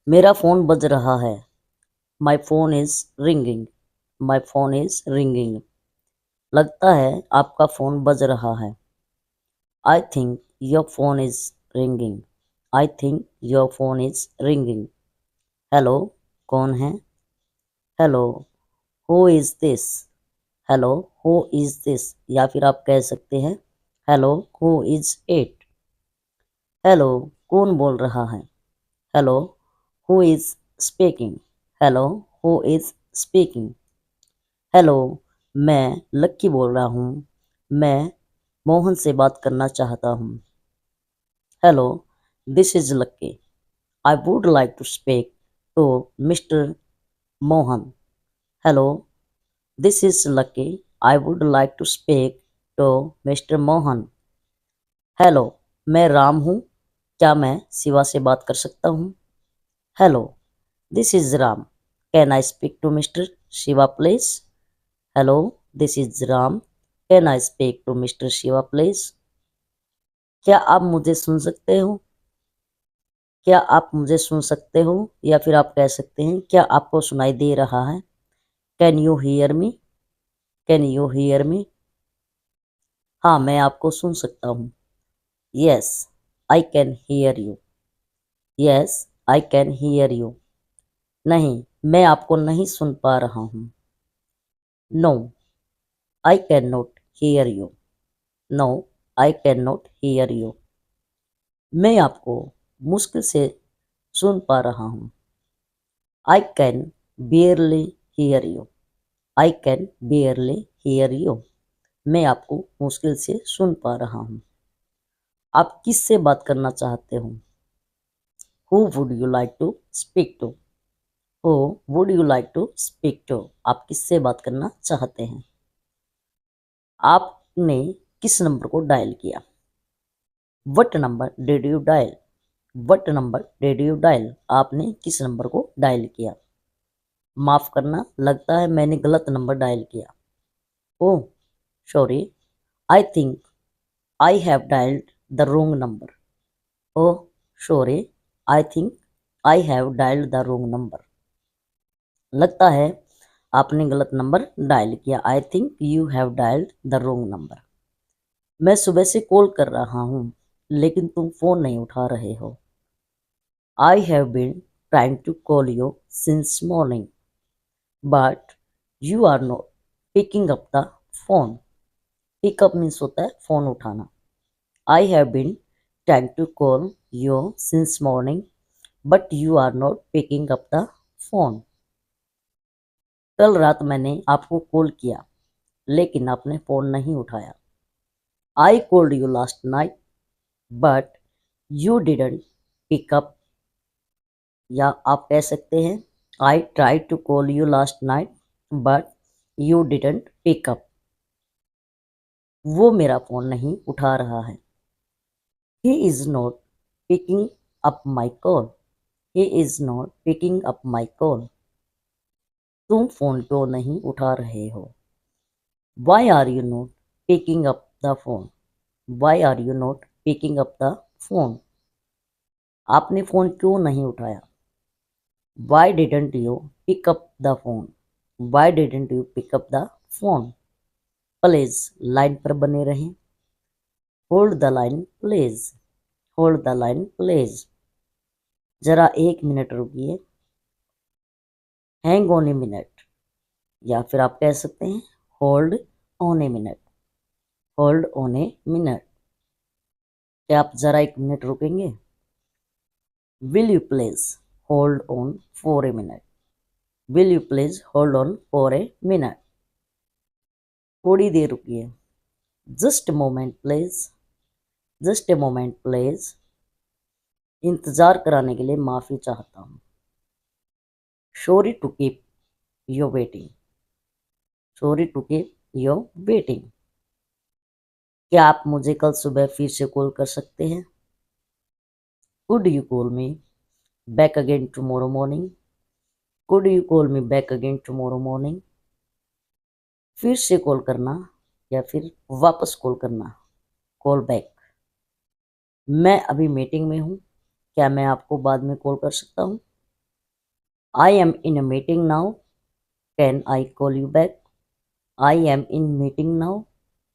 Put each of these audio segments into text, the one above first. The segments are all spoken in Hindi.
मेरा फ़ोन बज रहा है। My phone is ringing. My phone is ringing. लगता है आपका फ़ोन बज रहा है। I think your phone is ringing. I think your phone is ringing. Hello, कौन है? Hello, who is this? Hello, who is this? या फिर आप कह सकते हैं hello, who is it? Hello, कौन बोल रहा है? Hello, who is speaking? Hello, who is speaking? Hello, मैं लक्की बोल रहा हूँ। मैं मोहन से बात करना चाहता हूँ। Hello, this is Lucky. I would like to speak to mister Mohan. Hello, this is Lucky. I would like to speak to mister Mohan. Hello, मैं राम हूँ। क्या मैं शिवा से बात कर सकता हूँ? Hello, this is Ram. Can I speak to mister Shiva please? Hello, this is Ram. Can I speak to mister Shiva please? क्या आप मुझे सुन सकते हो? क्या आप मुझे सुन सकते हो? या फिर आप कह सकते हैं क्या आपको सुनाई दे रहा है? Can you hear me? Can you hear me? हाँ, मैं आपको सुन सकता हूँ। Yes, I can hear you. Yes, I can hear you. नहीं, मैं आपको नहीं सुन पा रहा हूँ। No, I can not hear you. No, I can not hear you. मैं आपको मुश्किल से सुन पा रहा हूँ। I can barely hear you. I can barely hear you. मैं आपको मुश्किल से सुन पा रहा हूँ। आप किससे बात करना चाहते हो? Who would you like to speak to? Who would you like to speak to? आप किससे बात करना चाहते हैं? आपने किस नंबर को डायल किया? What number did you dial? What number did you dial? आपने किस नंबर को डायल किया? माफ़ करना, लगता है मैंने गलत नंबर डायल किया। Oh, sorry, I think I have dialled the wrong number. Oh, sorry, I think I have dialled the wrong number. लगता है आपने गलत नंबर डायल किया। I think you have dialled the wrong number. मैं सुबह से कॉल कर रहा हूँ लेकिन तुम फ़ोन नहीं उठा रहे हो। I have been trying to call you since morning but you are not picking up the phone. Pickup means होता है फ़ोन उठाना। I have been trying to call you since morning but you are not picking up the phone. कल रात मैंने आपको कॉल किया लेकिन आपने फ़ोन नहीं उठाया। I called you last night but you didn't pick up. या आप कह सकते हैं I try to call you last night but you didn't pick up. वो मेरा फ़ोन नहीं उठा रहा है। He is not picking up my call. He is not picking up my call. तुम फ़ोन क्यों नहीं उठा रहे हो? Why are you not picking up the phone? Why are you not picking up the phone? आपने फ़ोन क्यों नहीं उठाया? Why didn't you pick up the phone? Why didn't you pick up the phone? Please line पर बने रहें। Hold the line please. Hold the line please. ज़रा 1 मिनट रुकिए। Hang on a minute. या फिर आप कह सकते हैं hold on a minute. Hold on a minute. क्या आप ज़रा 1 मिनट रुकेंगे? Will you please hold on for a minute? Will you please hold on for a minute? थोड़ी देर रुकिए। Just a moment please. Just a moment please. इंतज़ार कराने के लिए माफ़ी चाहता हूँ। Sorry to keep you waiting. Sorry to keep you waiting. क्या आप मुझे कल सुबह फिर से कॉल कर सकते हैं? Could you call me back again tomorrow morning? Could you call me back again tomorrow morning? फिर से कॉल करना या फिर वापस कॉल करना, कॉल बैक। मैं अभी मीटिंग में हूँ, क्या मैं आपको बाद में कॉल कर सकता हूँ? I am in a meeting now. Can I call you back? I am in meeting now.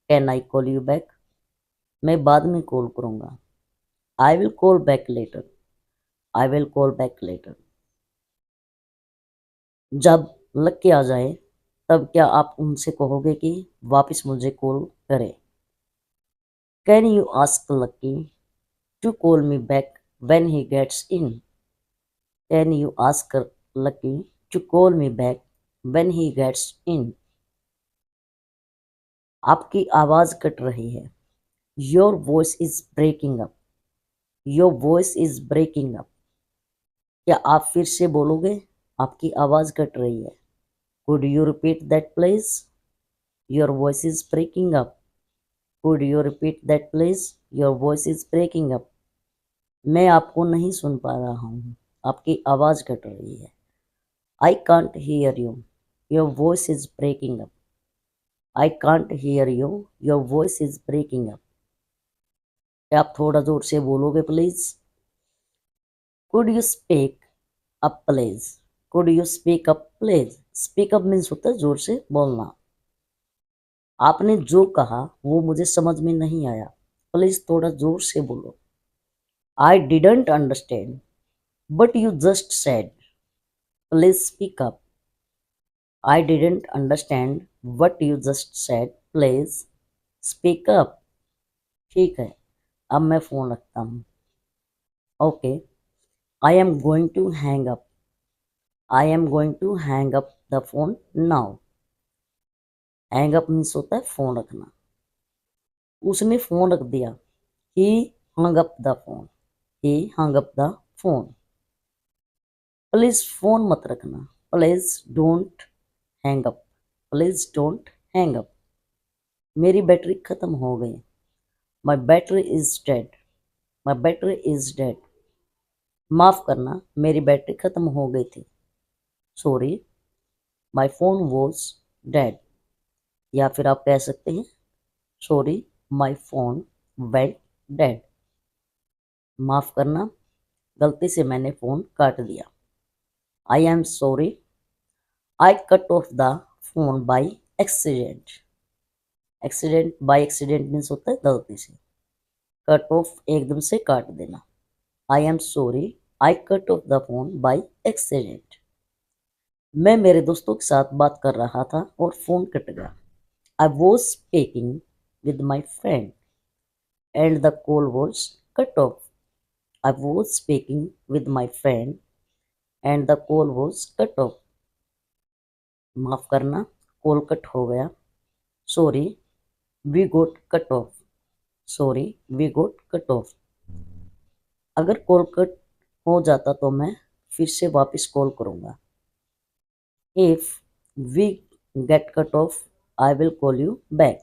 Can I call you back? मैं बाद में कॉल करूँगा. I will call back later. I will call back later. जब लकी आ जाए तब क्या आप उनसे कहोगे कि वापस मुझे कॉल करें? Can you ask Lucky to call me back when he gets in? Can you ask Lucky to call me back when he gets in? आपकी आवाज कट रही है. Your voice is breaking up. Your voice is breaking up. क्या आप फिर से बोलोगे? आपकी आवाज कट रही है. Could you repeat that please? Your voice is breaking up. Could you repeat that please? Your voice is breaking up. मैं आपको नहीं सुन पा रहा हूँ. आपकी आवाज कट रही है. I can't hear you. Your voice is breaking up. I can't hear you. Your voice is breaking up. क्या आप थोड़ा जोर से बोलोगे please? Could you speak up please? Could you speak up please? Speak up means होता है जोर से बोलना. आपने जो कहा वो मुझे समझ में नहीं आया. प्लीज थोड़ा जोर से बोलो. I didn't understand what you just said. Please speak up. I didn't understand what you just said. Please speak up. ठीक है, अब मैं फोन रखता हूँ. Okay, I am going to hang up. I am going to hang up the phone now. Hang up means होता है फोन रखना. उसने फोन रख दिया. He hung up the phone. He hung up the phone. Please phone मत रखना. Please don't hang up. Please don't hang up. मेरी बैटरी खत्म हो गई. My battery is dead. My battery is dead. माफ करना, मेरी बैटरी खत्म हो गई थी. Sorry, my phone was dead. या फिर आप कह सकते हैं sorry, my phone went dead. माफ करना, गलती से मैंने फोन काट दिया. I am sorry, I cut off the phone by accident. Accident by accident means होता है गलती से. कट ऑफ एकदम से काट देना. I am sorry, I cut off the phone by accident. मैं मेरे दोस्तों के साथ बात कर रहा था और फोन कट गया. I was speaking with my friend and the call was cut off. I was speaking with my friend and the call was cut off. माफ करना, कॉल कट हो गया. Sorry, we got cut off. Sorry, we got cut off. अगर कॉल कट हो जाता तो मैं फिर से वापस कॉल करूँगा. If we get cut off I will call you back.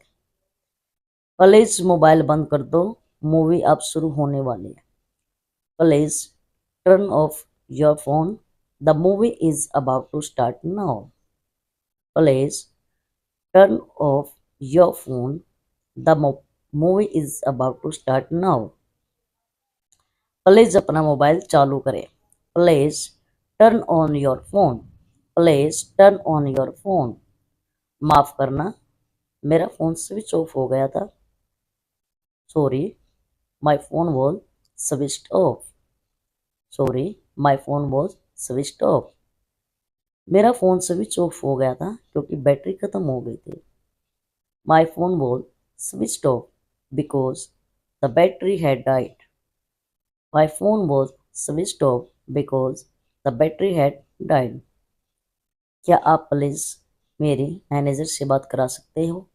Please mobile बंद कर दो, मूवी अब शुरू होने वाली है. Please turn off your phone, the movie is about to start now. Please turn off your phone, the movie is about to start now. Please अपना मोबाइल चालू करें. Please turn on your phone. Please turn on your phone. माफ करना, मेरा फोन स्विच ऑफ हो गया था. Sorry, my phone was switched off. Sorry, my phone was switched off. मेरा फोन स्विच ऑफ हो गया था क्योंकि बैटरी खत्म हो गई थी. माई phone was switched of because the battery had died. My phone was switched of because the battery had died. क्या आप प्लीज मेरी मैनेजर से बात करा सकते हो?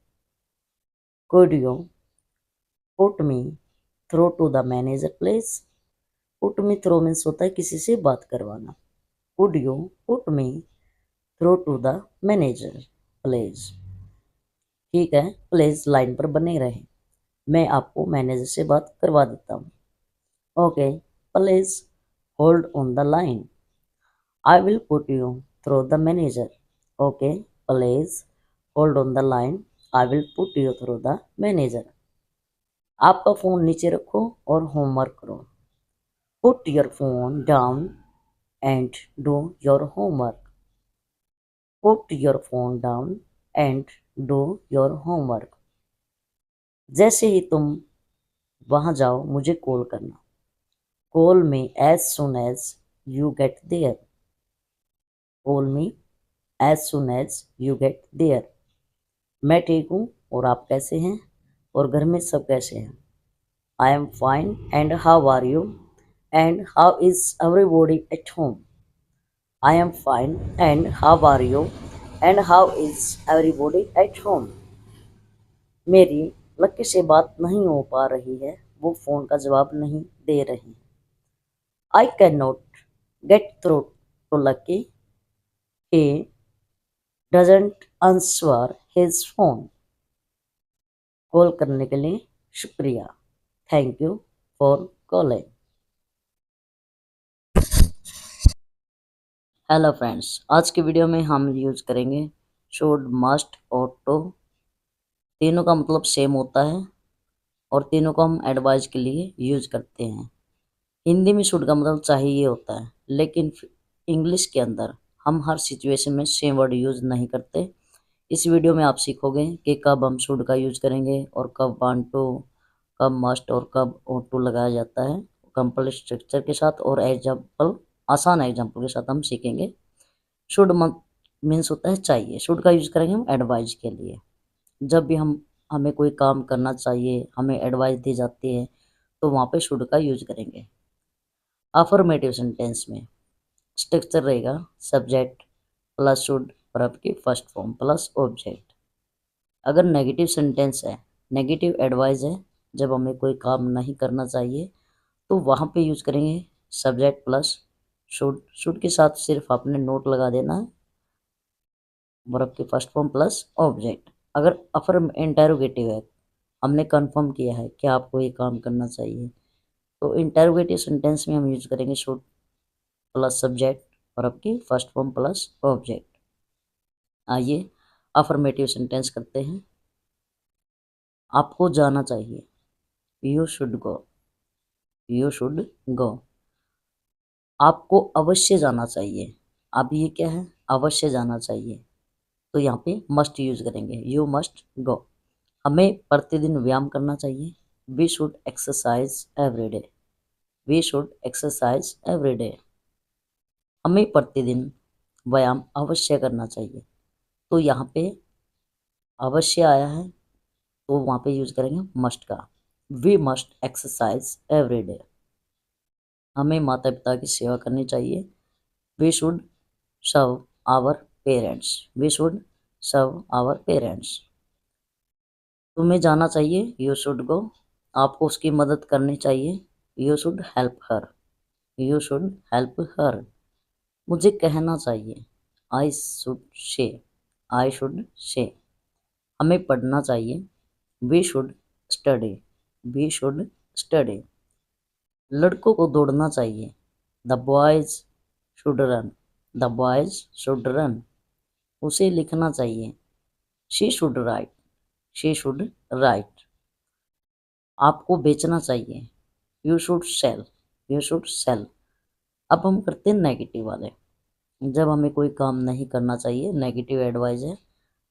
Could you put me through to the manager please? Put me through means होता है किसी से बात करवाना. Could you put me through to the manager please? ठीक है, प्लीज लाइन पर बने रहें, मैं आपको मैनेजर से बात करवा देता हूँ. Okay, please hold on the line. I will put you through the manager. Okay, please hold on the line. I will put you through the manager. आपका फ़ोन नीचे रखो और होमवर्क करो. Put your phone down and do your homework. Put your phone down and do your homework. जैसे ही तुम वहाँ जाओ मुझे कॉल करना. Call me as soon as you get there. Call me as soon as you get there. मैं ठीक हूँ और आप कैसे हैं और घर में सब कैसे हैं? I am fine and how are you? And how is everybody at home? I am fine and how are you? And how is everybody at home? मेरी लक्की से बात नहीं हो पा रही है, वो फ़ोन का जवाब नहीं दे रही. I cannot get through to Lucky. He doesn't answer his phone. Call करने के लिए शुक्रिया. Thank you for calling. Hello friends, आज की वीडियो में हम यूज़ करेंगे शुड, मस्ट और टू. तीनों का मतलब सेम होता है और तीनों को हम एडवाइस के लिए यूज़ करते हैं. हिंदी में शुड का मतलब चाहिए होता है, लेकिन इंग्लिश के अंदर हम हर सिचुएशन में सेम वर्ड यूज़ नहीं करते. इस वीडियो में आप सीखोगे कि कब हम शुड का यूज़ करेंगे और कब वांट टू, कब मस्ट और कब ought टू लगाया जाता है. कंप्लीट स्ट्रक्चर के साथ और एग्जाम्पल, आसान एग्जाम्पल के साथ हम सीखेंगे. शुड मीन्स होता है चाहिए. शुड का यूज़ करेंगे हम एडवाइस के लिए. जब भी हमें कोई काम करना चाहिए, हमें एडवाइस दी जाती है, तो वहाँ पे शुड का यूज़ करेंगे. अफर्मेटिव सेंटेंस में स्ट्रक्चर रहेगा सब्जेक्ट प्लस शुड वर्ब की फर्स्ट फॉर्म प्लस ऑब्जेक्ट. अगर नेगेटिव सेंटेंस है, नेगेटिव एडवाइस है, जब हमें कोई काम नहीं करना चाहिए, तो वहाँ पे यूज़ करेंगे सब्जेक्ट प्लस शुड. शुड के साथ सिर्फ आपने नोट लगा देना है, वर्ब की फर्स्ट फॉर्म प्लस ऑब्जेक्ट. अगर अफर्म इंटेरोगेटिव है, हमने कंफर्म किया है कि आपको ये काम करना चाहिए, तो इंटेरोगेटिव सेंटेंस में हम यूज़ करेंगे शुड प्लस सब्जेक्ट वर्ब की फर्स्ट फॉर्म प्लस ऑब्जेक्ट. आइए अफर्मेटिव सेंटेंस करते हैं. आपको जाना चाहिए, you should go. You should go. आपको अवश्य जाना चाहिए. अब ये क्या है, अवश्य जाना चाहिए, तो यहाँ पे मस्ट यूज करेंगे, यू मस्ट गो. हमें प्रतिदिन व्यायाम करना चाहिए, we should exercise every day. We should exercise every day. हमें प्रतिदिन व्यायाम अवश्य करना चाहिए, तो यहाँ पे अवश्य आया है, तो वहाँ पे यूज करेंगे मस्ट का, we must exercise every day. हमें माता पिता की सेवा करनी चाहिए, we should serve our parents. We should serve our parents. तुम्हें जाना चाहिए, यू शुड गो. आपको उसकी मदद करनी चाहिए, you should help her. You should help her. मुझे कहना चाहिए, I should say. I should say. हमें पढ़ना चाहिए, we should study. We should study. लड़कों को दौड़ना चाहिए, the boys should run. The boys should run. उसे लिखना चाहिए, she should write. She should write. आपको बेचना चाहिए, you should sell. You should sell. अब हम करते हैं नेगेटिव वाले. जब हमें कोई काम नहीं करना चाहिए, नेगेटिव एडवाइस है,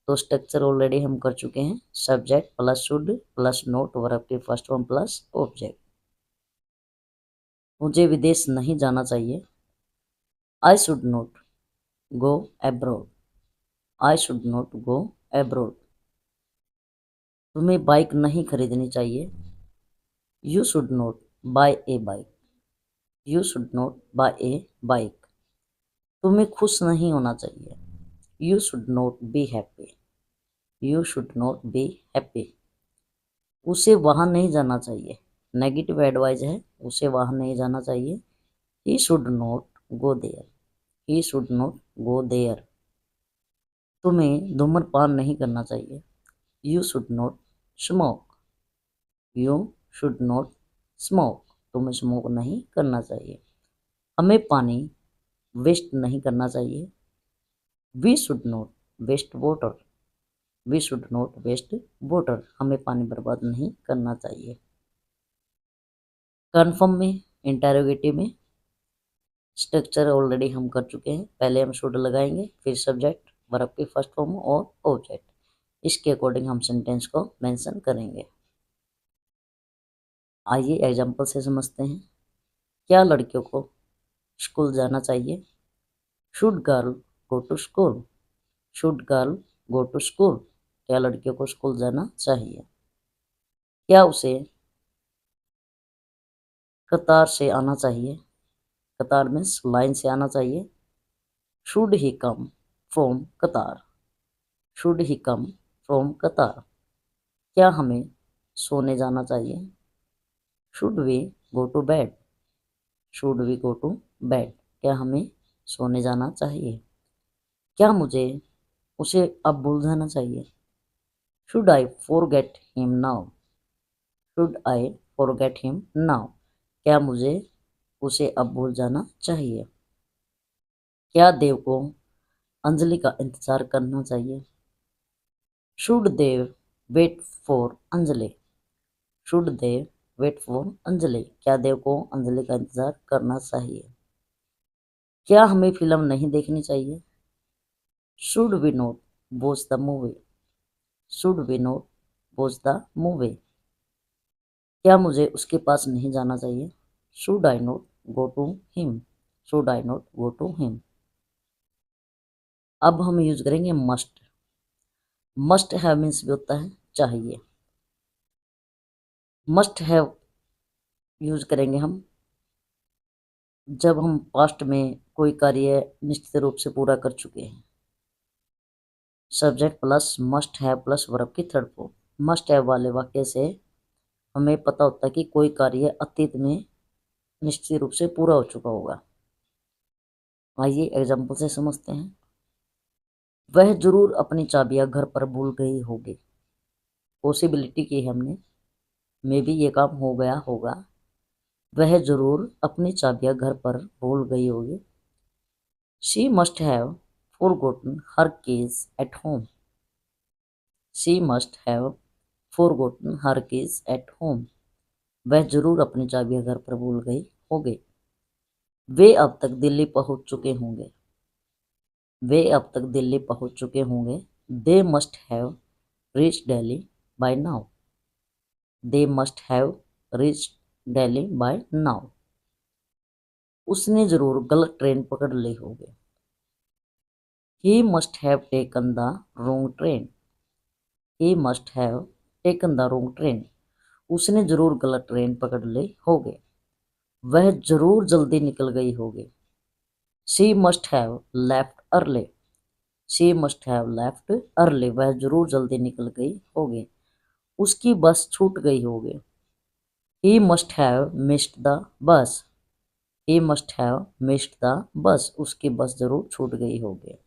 तो स्ट्रक्चर ऑलरेडी हम कर चुके हैं, subject plus should plus not verb की फर्स्ट फॉर्म प्लस ऑब्जेक्ट. मुझे विदेश नहीं जाना चाहिए, I should not go abroad. I should not go abroad. तुम्हें बाइक नहीं खरीदनी चाहिए, you should not buy a bike. You should not buy a bike. तुम्हें खुश नहीं होना चाहिए, you should not be happy. You should not be happy. उसे वहाँ नहीं जाना चाहिए, नेगेटिव एडवाइस है, उसे वहाँ नहीं जाना चाहिए, he should not go there. He should not go there. तुम्हें धूम्रपान नहीं करना चाहिए, you should not smoke. You should not smoke. तुम्हें स्मोक नहीं करना चाहिए. हमें पानी वेस्ट नहीं करना चाहिए, we should not waste water. We should not waste water. हमें पानी बर्बाद नहीं करना चाहिए. कन्फर्म में, इंटेरोगेटिव में स्ट्रक्चर ऑलरेडी हम कर चुके हैं। पहले हम शुड लगाएंगे, फिर सब्जेक्ट, वर्ब की फर्स्ट फॉर्म और ऑब्जेक्ट। इसके अकॉर्डिंग हम सेंटेंस को मेंशन करेंगे। आइए एग्जाम्पल से समझते हैं। क्या लड़कियों को स्कूल जाना चाहिए? Should girl go to school? Should girl go to school? क्या लड़कियों को स्कूल जाना चाहिए? क्या उसे कतार से आना चाहिए? कतार मीन्स लाइन से आना चाहिए। शुड ही कम फ्रॉम कतार? शुड ही कम फ्रॉम कतार? क्या हमें सोने जाना चाहिए? Should we go to bed? Should we go to bed? क्या हमें सोने जाना चाहिए? क्या मुझे उसे अब भूल जाना चाहिए? Should I forget him now? Should I forget him now? क्या मुझे उसे अब भूल जाना चाहिए? क्या देव को अंजलि का इंतजार करना चाहिए? Should Dev wait for Anjali? Should Dev wait for Anjali? क्या देव को अंजलि का इंतजार करना चाहिए? क्या हमें फिल्म नहीं देखनी चाहिए? Should we not watch the movie? Should we not watch the movie? क्या मुझे उसके पास नहीं जाना चाहिए? Should I not go to him? Should I not go to him? अब हम यूज करेंगे मस्ट। मस्ट हैव मीन्स भी होता है चाहिए। मस्ट हैव यूज करेंगे हम जब हम पास्ट में कोई कार्य निश्चित रूप से पूरा कर चुके हैं। Subject plus must have plus verb की थर्ड फॉर्म। मस्ट हैव वाले वाक्य से हमें पता होता है कि कोई कार्य अतीत में निश्चित रूप से पूरा हो चुका होगा। आइए एग्जाम्पल से समझते हैं। वह जरूर अपनी चाबियां घर पर भूल गई होगी। पॉसिबिलिटी की हमने, मे बी ये काम हो गया होगा। वह जरूर अपनी चाबियां घर पर भूल गई होगी। She must have forgotten her keys at home. She must have forgotten her keys at home. वह जरूर अपनी चाबियां घर पर भूल गई होगी। वे अब तक दिल्ली पहुंच चुके होंगे। वे अब तक दिल्ली पहुंच चुके होंगे। They must have reached Delhi by now. They must have reached Delhi by now. उसने जरूर गलत ट्रेन पकड़ ली होगी। He must have taken the wrong train. He must have taken the wrong train. उसने जरूर गलत ट्रेन पकड़ ली होगी। वह जरूर जल्दी निकल गई होगी। She must have left early. She must have left early. वह जरूर जल्दी निकल गई होगी। उसकी बस छूट गई होगी। He must have missed the bus. He must have missed the bus. उसकी बस जरूर छूट गई होगी।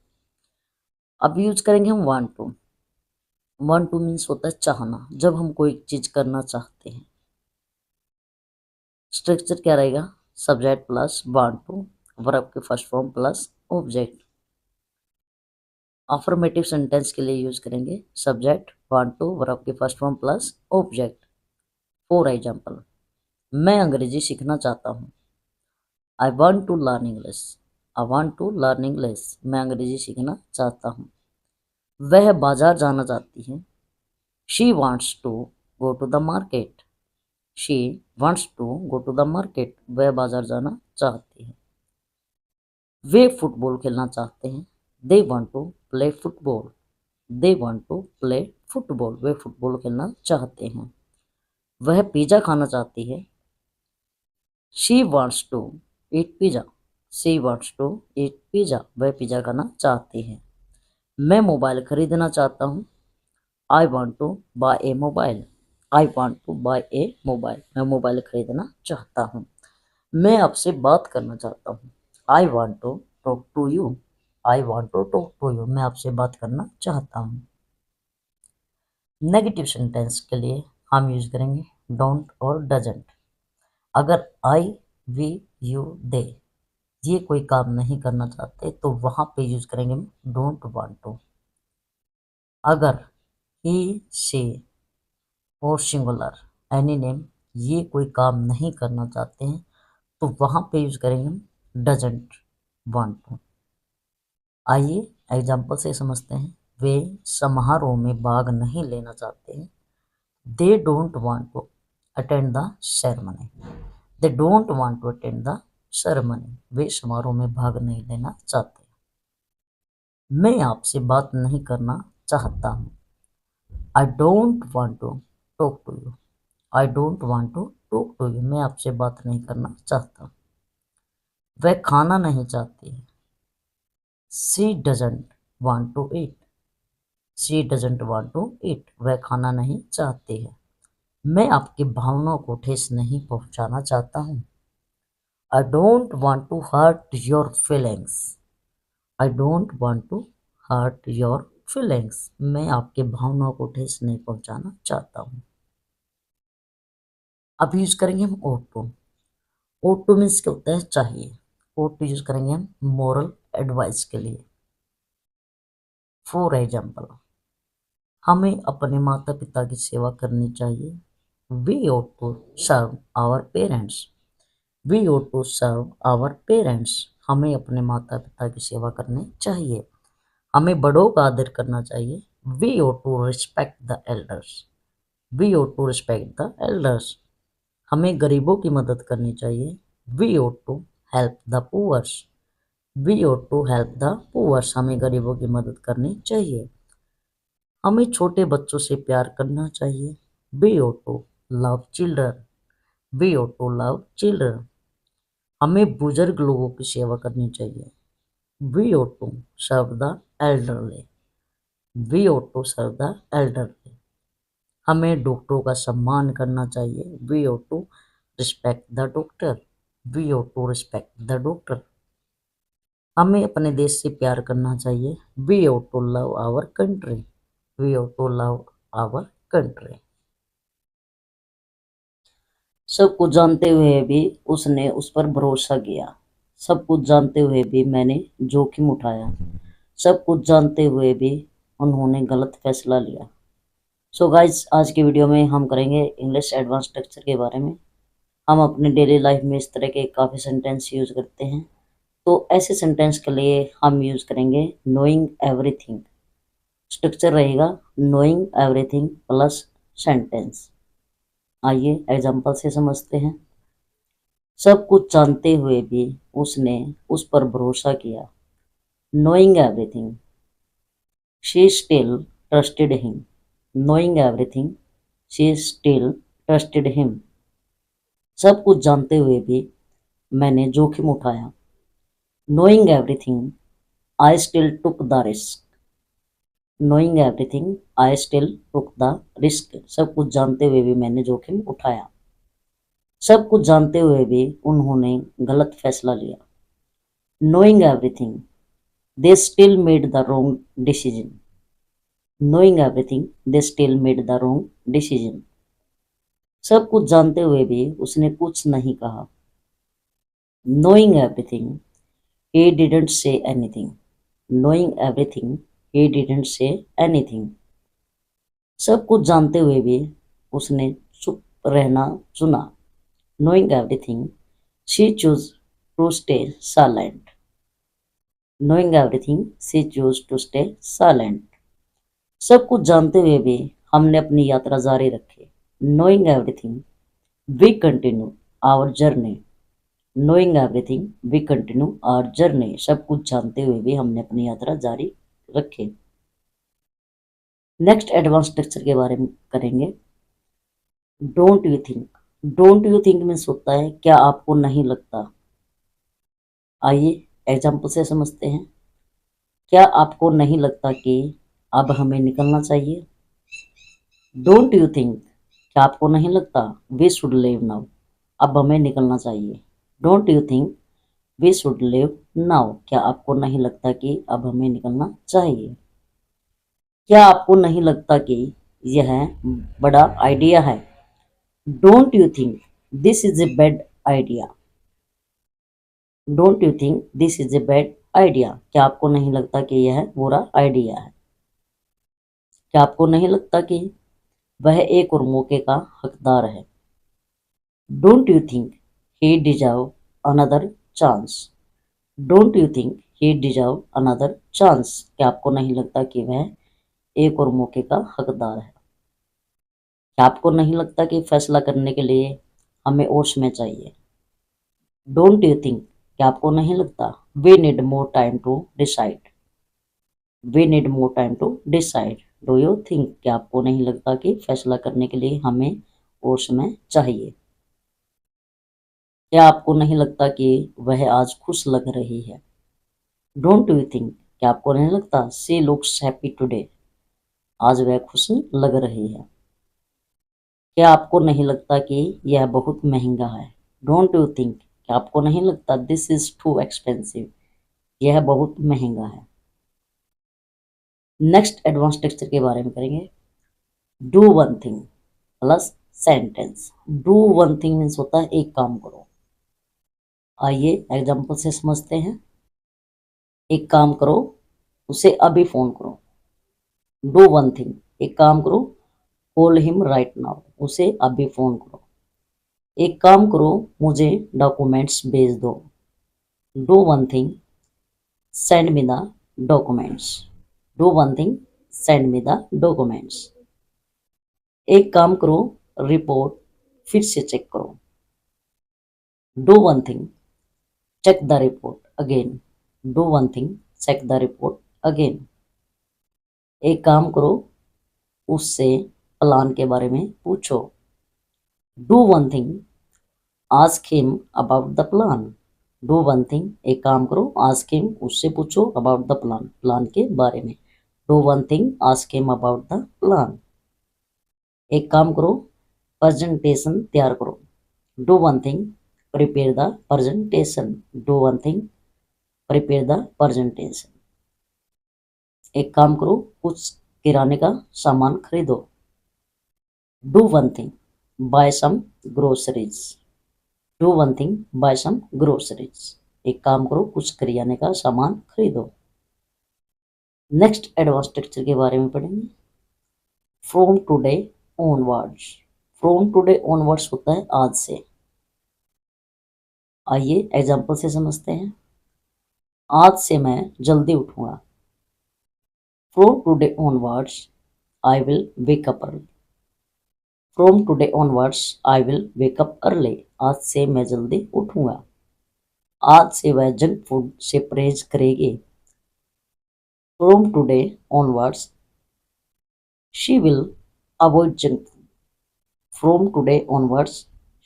अब यूज करेंगे हम want to। want to means होता है चाहना, जब हम कोई चीज करना चाहते हैं। स्ट्रक्चर क्या रहेगा? Subject plus want to, verb की first form plus object. Affirmative sentence के लिए यूज करेंगे सब्जेक्ट want to, वर्ब की first form plus object. For example, मैं अंग्रेजी सीखना चाहता हूँ। I want to learn English. I want to learn English. मैं अंग्रेजी सीखना चाहता हूँ। वह बाजार जाना चाहती है। She wants to go to the market. She wants to go to the market. वह बाजार जाना चाहती है। वे फुटबॉल खेलना चाहते हैं। They want to play football. They want to play football. वे फुटबॉल खेलना चाहते हैं। वह पिज़्ज़ा खाना चाहती है। She wants to eat pizza. She wants to eat pizza. वह पिज़्ज़ा खाना चाहती है। मैं मोबाइल खरीदना चाहता हूँ। I want to buy a mobile. I want to buy a mobile. मैं मोबाइल खरीदना चाहता हूँ। मैं आपसे बात करना चाहता हूँ। I want to talk to you. I want to talk to you. मैं आपसे बात करना चाहता हूँ। नेगेटिव सेंटेंस के लिए हम यूज करेंगे डोंट और डजंट। अगर आई, वी, यू, दे ये कोई काम नहीं करना चाहते तो वहां पे यूज करेंगे डोंट वांट टू। अगर ही, शी और सिंगुलर एनी नेम ये कोई काम नहीं करना चाहते हैं तो वहां पे यूज करेंगे डजंट वांट टू। आइए एग्जाम्पल से समझते हैं। वे समारोह में भाग नहीं लेना चाहते हैं। They don't want to attend the ceremony. They don't want to attend the ceremony. वे समारोह में भाग नहीं लेना चाहते। मैं आपसे बात नहीं करना चाहता हूँ। I don't want to talk to you. I don't want to talk to you. मैं आपसे बात नहीं करना चाहता। वह खाना नहीं चाहती है। She doesn't want to eat. She doesn't want to eat. वह खाना नहीं चाहती है। मैं आपकी भावनाओं को ठेस नहीं पहुंचाना चाहता हूँ। I don't want to hurt your feelings. I don't want to hurt your feelings. मैं आपकी भावनाओं को ठेस नहीं पहुंचाना चाहता हूँ। अब यूज करेंगे हम ought to। ought to means क्या होता है? चाहिए। ought to यूज करेंगे हम मोरल एडवाइस के लिए। फॉर एग्जाम्पल, हमें अपने माता पिता की सेवा करनी चाहिए। We ought to serve our parents। We ought to serve our parents। हमें अपने माता पिता की सेवा करनी चाहिए। हमें बड़ों का आदर करना चाहिए। We ought to respect the elders। We ought to respect the elders। हमें गरीबों की मदद करनी चाहिए। We ought to help the poor। We ought to help the poor। हमें गरीबों की मदद करनी चाहिए। हमें छोटे बच्चों से प्यार करना चाहिए। We ought to love children। We ought to love children। हमें बुजुर्ग लोगों की सेवा करनी चाहिए। We ought to serve the elderly। We ought to serve the elderly। हमें डॉक्टरों का सम्मान करना चाहिए। We ought to respect the doctor। We ought to respect the doctor। हमें अपने देश से प्यार करना चाहिए। We ought to love our country। We ought to love our country। सब कुछ जानते हुए भी उसने उस पर भरोसा किया। सब कुछ जानते हुए भी मैंने जोखिम उठाया। सब कुछ जानते हुए भी उन्होंने गलत फैसला लिया। सो गाइज, आज की वीडियो में हम करेंगे इंग्लिश एडवांस स्ट्रक्चर के बारे में। हम अपने डेली लाइफ में इस तरह के काफ़ी सेंटेंस यूज़ करते हैं। तो ऐसे सेंटेंस के लिए हम यूज़ करेंगे नोइंग एवरीथिंग। स्ट्रक्चर रहेगा नोइंग एवरीथिंग प्लस सेंटेंस। आइए एग्जांपल से समझते हैं। सब कुछ जानते हुए भी उसने उस पर भरोसा किया। Knowing everything, she still trusted him. Knowing everything, she still trusted him. सब कुछ जानते हुए भी मैंने जोखिम उठाया। Knowing everything, I still took the risk. Knowing everything, I still took the risk. सब कुछ जानते हुए भी मैंने जोखिम उठाया। सब कुछ जानते हुए भी उन्होंने गलत फैसला लिया। Knowing everything, they still made the wrong decision. Knowing everything, they still made the wrong decision. सब कुछ जानते हुए भी उसने कुछ नहीं कहा। Knowing everything, he didn't say anything। knowing everything, he didn't say anything। सब कुछ जानते हुए भी उसने चुप रहना चुना। knowing everything, she chose to stay silent। knowing everything, she chose to stay silent। सब कुछ जानते हुए भी हमने अपनी यात्रा जारी रखी। knowing everything, we continue our journey। Knowing everything, we continue our journey. सब कुछ जानते हुए भी हमने अपनी यात्रा जारी रखी। नेक्स्ट एडवांस स्ट्रक्चर के बारे में करेंगे। Don't you think. Don't you think means होता है क्या आपको नहीं लगता। आइए एग्जाम्पल से समझते हैं। क्या आपको नहीं लगता कि अब हमें निकलना चाहिए। डोंट यू थिंक, क्या आपको नहीं लगता वी शुड लीव नाउ, अब हमें निकलना चाहिए। Don't you think we should leave now, क्या आपको नहीं लगता कि अब हमें निकलना चाहिए। क्या आपको नहीं लगता कि यह बड़ा आइडिया है। Don't you think this is a bad idea. Don't you think this is a bad idea, क्या आपको नहीं लगता कि यह बुरा आइडिया है। क्या आपको नहीं लगता कि वह एक और मौके का हकदार है। Don't you think he deserve another chance. Don't you think he deserve another chance? क्या आपको नहीं लगता कि वह एक और मौके का हकदार है? क्या आपको नहीं लगता कि फैसला करने के लिए हमें और समय चाहिए? डोंट यू थिंक, क्या आपको नहीं लगता? We need more time to decide. We need more time to decide. Do you think, क्या आपको नहीं लगता कि फैसला करने के लिए हमें और समय चाहिए? क्या आपको नहीं लगता कि वह आज खुश लग रही है? डोंट यू थिंक, क्या आपको नहीं लगता? She looks happy today. आज वह खुश लग रही है। क्या आपको नहीं लगता कि यह बहुत महंगा है? डोंट यू थिंक, क्या आपको नहीं लगता? This is too expensive. यह बहुत महंगा है। नेक्स्ट एडवांस टेक्सचर के बारे में करेंगे। Do one thing plus sentence. Do one thing means होता है एक काम करो। आइए एग्जाम्पल से समझते हैं। एक काम करो, उसे अभी फोन करो। डू वन थिंग, एक काम करो, कॉल हिम राइट नाउ, उसे अभी फोन करो। एक काम करो, मुझे डॉक्यूमेंट्स भेज दो। Do one thing, send me the documents. Do one thing, send me the documents. एक काम करो, रिपोर्ट फिर से चेक करो। Do one thing, check the report again. Do one thing, check the report again. एक काम करो, उससे प्लान के बारे में पूछो। Do one thing, ask him about the plan. Do one thing, एक काम करो, आस्क हिम, उससे पूछो, अबाउट द प्लान, प्लान के बारे में। Do one thing, ask him about the plan. एक काम करो, प्रेजेंटेशन तैयार करो। Do one thing, prepare the presentation. Do one thing, prepare the presentation. एक काम करो, कुछ किराने का सामान खरीदो। Do one thing, buy some groceries. Do one thing, buy some groceries. एक काम करो, कुछ करियाने का सामान खरीदो। नेक्स्ट एडवांस स्ट्रक्चर के बारे में पढ़ेंगे। From today onwards. From today onwards होता है आज से। आइए एग्जाम्पल से समझते हैं। आज से मैं जल्दी उठूंगा। From today onwards I will wake up early. From today onwards I will wake up early. आज से मैं जल्दी उठूंगा। आज से वह जंक फूड से परहेज करेगी। From today onwards she will avoid junk food. From today onwards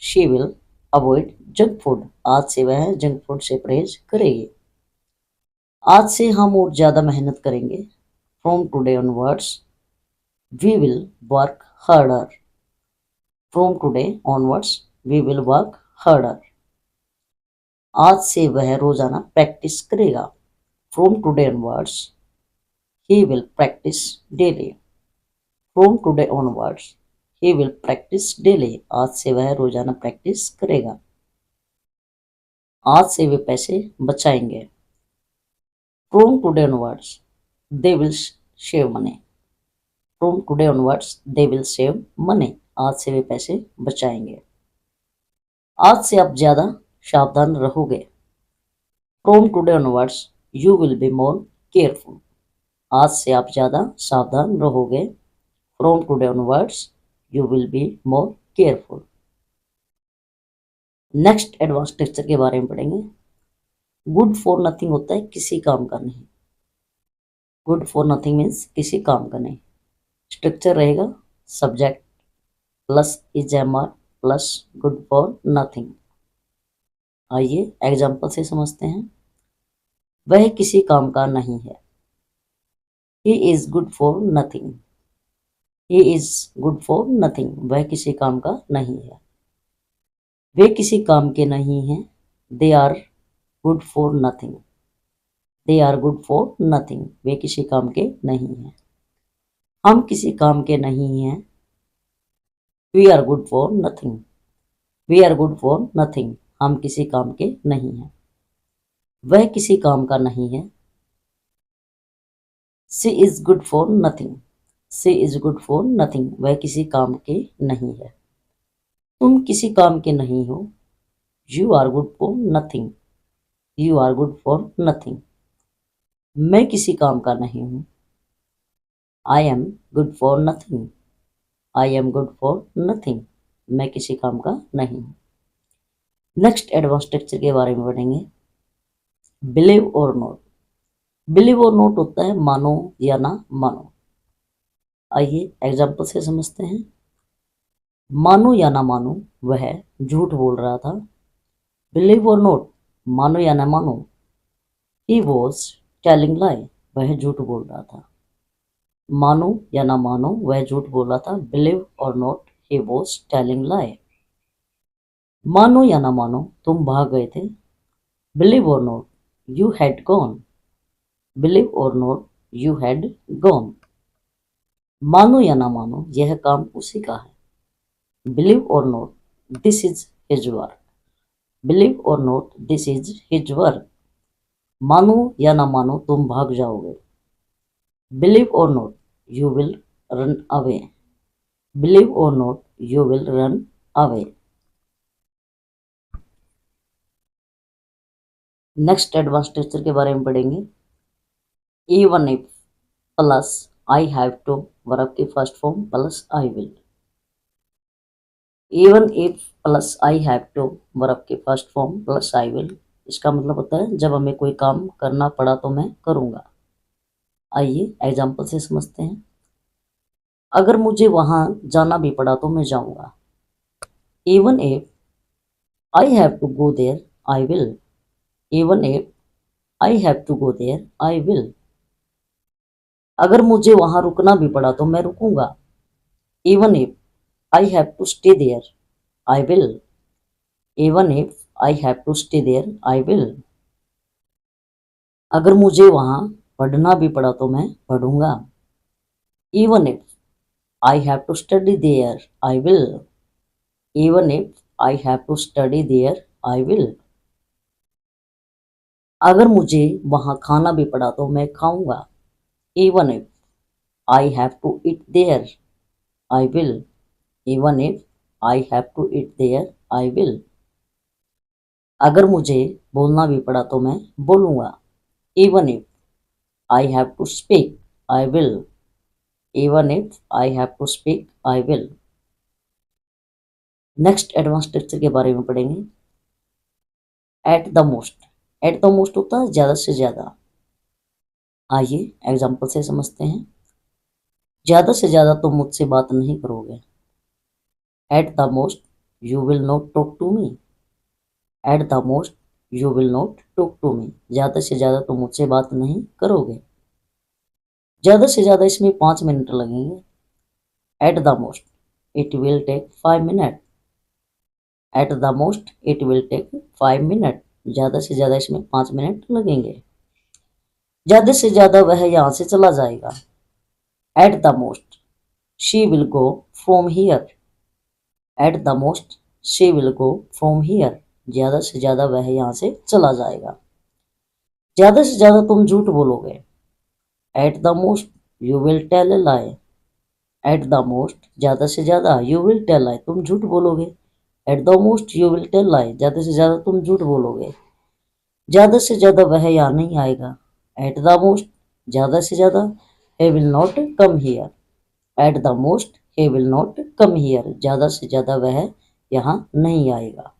she will avoid junk food. आज से वह जंक फूड से परहेज करेगी। आज से हम और ज्यादा मेहनत करेंगे। From today onwards we will work harder. From today onwards we will work harder. आज से वह रोजाना प्रैक्टिस करेगा। From today onwards he will practice daily. From today onwards he will practice daily. आज से वह रोजाना प्रैक्टिस करेगा। आज से वे पैसे बचाएंगे। From today onwards they will save money. From today onwards they will save money. आज से वे पैसे बचाएंगे। आज से आप ज्यादा सावधान रहोगे। From today onwards you will be more careful. आज से आप ज्यादा सावधान रहोगे। From today onwards you will be more careful. Next advance texture के बारे में पढ़ेंगे। गुड फॉर नथिंग होता है किसी काम का नहीं। गुड फॉर नथिंग मीन्स किसी काम का नहीं। स्ट्रक्चर रहेगा subject plus is am are plus good for nothing. आइए एग्जाम्पल से समझते हैं। वह किसी काम का नहीं है। He is good for nothing. He is good for nothing. वह किसी काम का नहीं है। वे किसी काम के नहीं हैं। They are good for nothing. They are good for nothing. वे किसी काम के नहीं हैं। हम किसी काम के नहीं हैं। We are good for nothing. We are good for nothing. हम किसी काम के नहीं हैं। वह किसी काम का नहीं है। She is good for nothing. She is good for nothing. वह किसी काम के नहीं है। तुम किसी काम के नहीं हो। You are good for nothing. You are good for nothing. मैं किसी काम का नहीं हूँ। I am good for nothing. I am good for nothing. मैं किसी काम का नहीं हूँ। नेक्स्ट एडवांस टेक्सचर के बारे में पढ़ेंगे। Believe or not. Believe or not होता है मानो या ना मानो। आइए एग्जाम्पल से समझते हैं। मानो या ना मानो, वह झूठ बोल रहा था। बिलीव और नॉट, मानो या ना मानो, ही वॉज टेलिंग लाई, वह झूठ बोल रहा था। मानो या ना मानो, वह झूठ बोल रहा था। Believe or not, he was telling लाई। मानो या ना मानो, तुम भाग गए थे। Believe or not, you had gone. Believe or not, you had gone. मानो या ना मानो, यह काम उसी का है। Believe or not, this is his work. Believe or not, this is his work. मानो या ना मानो, तुम भाग जाओगे। Believe or not, you will run away. Believe or not, you will run away. Next advance texture के बारे में पढ़ेंगे। Even if plus I have to, verb की first form plus I will. Even if plus I have to, verb की first form plus I will. इसका मतलब होता है जब हमें कोई काम करना पड़ा तो मैं करूँगा। आइए एग्जाम्पल से समझते हैं। अगर मुझे वहाँ जाना भी पड़ा तो मैं जाऊँगा। Even if I have to go there, I will. Even if I have to go there, I will. अगर मुझे वहाँ रुकना भी पड़ा तो मैं रुकूंगा। Even if I have to stay there, I will. Even if I have to stay there, I will. अगर मुझे वहाँ पढ़ना भी पड़ा तो मैं पढ़ूंगा। Even if I have to study there, I will. Even if I have to study there, I will. अगर मुझे वहाँ खाना भी पड़ा तो मैं खाऊंगा। Even if I have to eat there, I will. Even if I have to eat there, I will. अगर मुझे बोलना भी पड़ा तो मैं बोलूंगा। Even if I have to speak, I will. Even if I have to speak, I will. Next advance texture के बारे में पढ़ेंगे। At the most. At the most होता है ज्यादा से ज्यादा। आइए एग्जाम्पल से समझते हैं। ज्यादा से ज्यादा तुम मुझसे बात नहीं करोगे। At the most you will not talk to me. At the most you will not talk to me, ज्यादा से ज्यादा तुम मुझसे बात नहीं करोगे। ज्यादा से ज्यादा इसमें 5 मिनट लगेंगे। At the most it will take 5 मिनट। At the most it will take 5 मिनट, ज्यादा से ज्यादा इसमें 5 मिनट लगेंगे। ज्यादा से ज्यादा वह यहाँ से चला जाएगा। Eight the most she will go from here. Eight the most she will go from here, ज्यादा से ज्यादा वह यहाँ से चला जाएगा। ज्यादा से ज्यादा तुम झूठ बोलोगे। At the most you will tell a lie. At the most ज्यादा से ज्यादा यू विल टेल लाई, तुम झूठ बोलोगे। At the most you will tell lie, ज्यादा से ज्यादा तुम झूठ बोलोगे। ज्यादा से ज्यादा वह यहाँ नहीं आएगा। एट द मोस्ट ज्यादा से ज्यादा he will not come here। Eight the most he will not come here, ज्यादा से ज्यादा वह यहाँ नहीं आएगा।